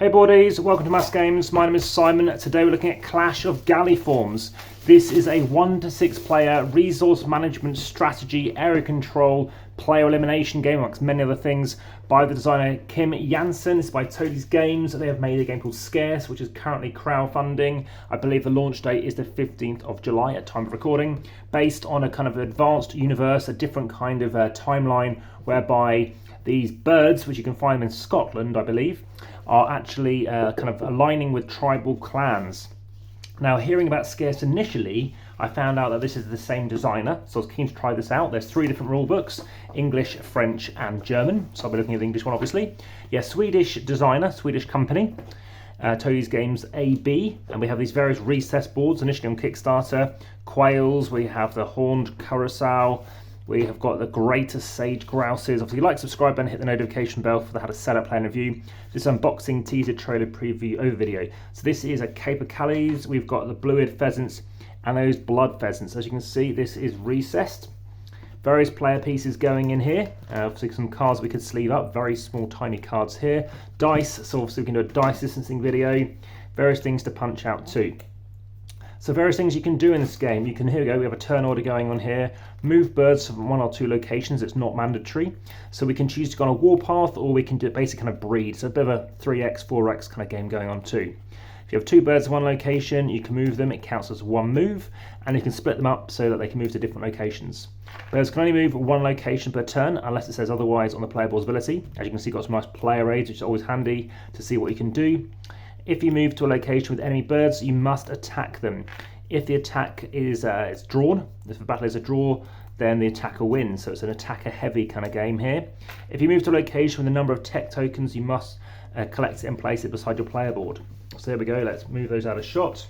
Hey boardies, welcome to AmassGames. My name is Simon. Today we're looking at Clash of Galliformes. This is a 1 to 6 player resource management strategy, area control, player elimination game, amongst many other things, by the designer Kim Jansen. It's by Toadie's Games. They have made a game called Scarce, which is currently crowdfunding. I believe the launch date is the 15th of July at time of recording, based on a kind of advanced universe, a different kind of timeline, whereby these birds, which you can find in Scotland, I believe, are actually kind of aligning with tribal clans. Now, hearing about Scarce initially, I found out that this is the same designer, so I was keen to try this out. There's 3 different rule books, English, French and German, so I'll be looking at the English one obviously. Yeah, Swedish designer, Swedish company, Toadie's Games AB, and we have these various recess boards, initially on Kickstarter, quails, we have the horned curassow, we have got the greater sage grouses. Obviously, like, subscribe and hit the notification bell for the how to set up, play and review. This unboxing, teaser, trailer, preview, over video. So this is a capercaillies. We've got the blue-eared pheasants and those blood pheasants. As you can see, this is recessed. Various player pieces going in here. Obviously, some cards we could sleeve up. Very small, tiny cards here. Dice. So obviously, we can do a dice distancing video. Various things to punch out too. So various things you can do in this game. You can, here we go, we have a turn order going on here. Move birds from 1 or 2 locations, it's not mandatory. So we can choose to go on a warpath, or we can do basically kind of breed. So a bit of a 3x, 4x kind of game going on too. If you have 2 birds in 1 location, you can move them, it counts as 1 move, and you can split them up so that they can move to different locations. Birds can only move 1 location per turn, unless it says otherwise on the player board's ability. As you can see, you've got some nice player aids, which is always handy to see what you can do. If you move to a location with enemy birds, you must attack them. If the attack is drawn, if the battle is a draw, then the attacker wins. So it's an attacker-heavy kind of game here. If you move to a location with a number of tech tokens, you must collect it and place it beside your player board. So there we go, let's move those out of shot.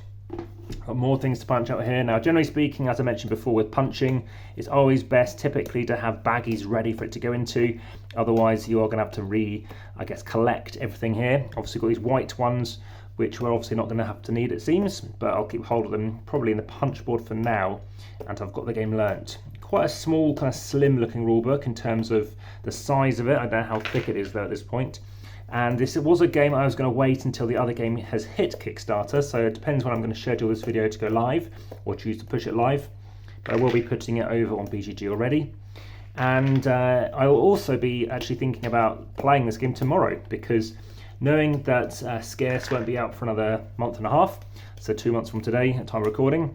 Got more things to punch out here. Now, generally speaking, as I mentioned before, with punching, it's always best typically to have baggies ready for it to go into. Otherwise, you are going to have to collect everything here. Obviously, you've got these white ones, which we're obviously not going to have to need, it seems, but I'll keep hold of them probably in the punch board for now, and I've got the game learnt. Quite a small, kind of slim looking rulebook in terms of the size of it. I don't know how thick it is though at this point. And this was a game I was going to wait until the other game has hit Kickstarter, so it depends when I'm going to schedule this video to go live, or choose to push it live. But I will be putting it over on BGG already. And I will also be actually thinking about playing this game tomorrow, because knowing that Scarce won't be out for another month and a half, so 2 months from today at time of recording,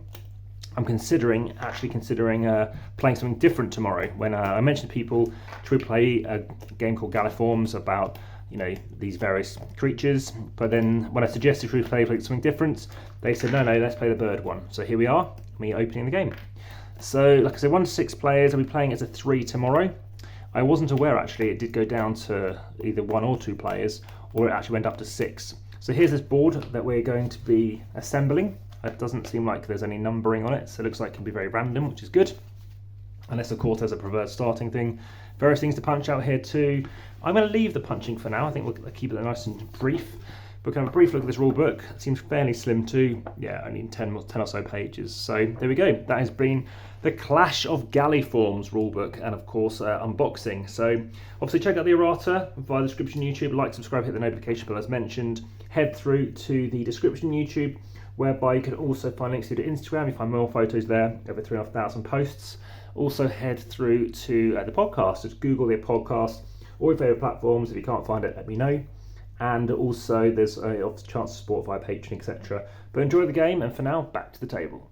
I'm considering playing something different tomorrow. When I mentioned to people, should we play a game called Galliformes about, you know, these various creatures, but then when I suggested should we play something different, they said no, let's play the bird one. So here we are, me opening the game. So like I said, 1 to 6 players. I'll be playing it as a 3 tomorrow. I wasn't aware actually it did go down to either 1 or 2 players, or it actually went up to 6. So here's this board that we're going to be assembling. It doesn't seem like there's any numbering on it, so it looks like it can be very random, which is good. Unless of course there's a preferred starting thing. Various things to punch out here too. I'm going to leave the punching for now. I think we'll keep it nice and brief. But kind of a brief look at this rule book. It seems fairly slim too. Yeah, only 10 or so pages. So there we go. That has been the Clash of Galliformes rulebook, and of course unboxing. So obviously check out the errata via the description YouTube. Like, subscribe, hit the notification bell as mentioned. Head through to the description YouTube, whereby you can also find links to the Instagram. You find more photos there, over 3,500 posts. Also head through to the podcast. Just Google the podcast or your favourite platforms. If you can't find it, let me know. And also there's a chance to support via Patreon, etc. But enjoy the game, and for now, back to the table.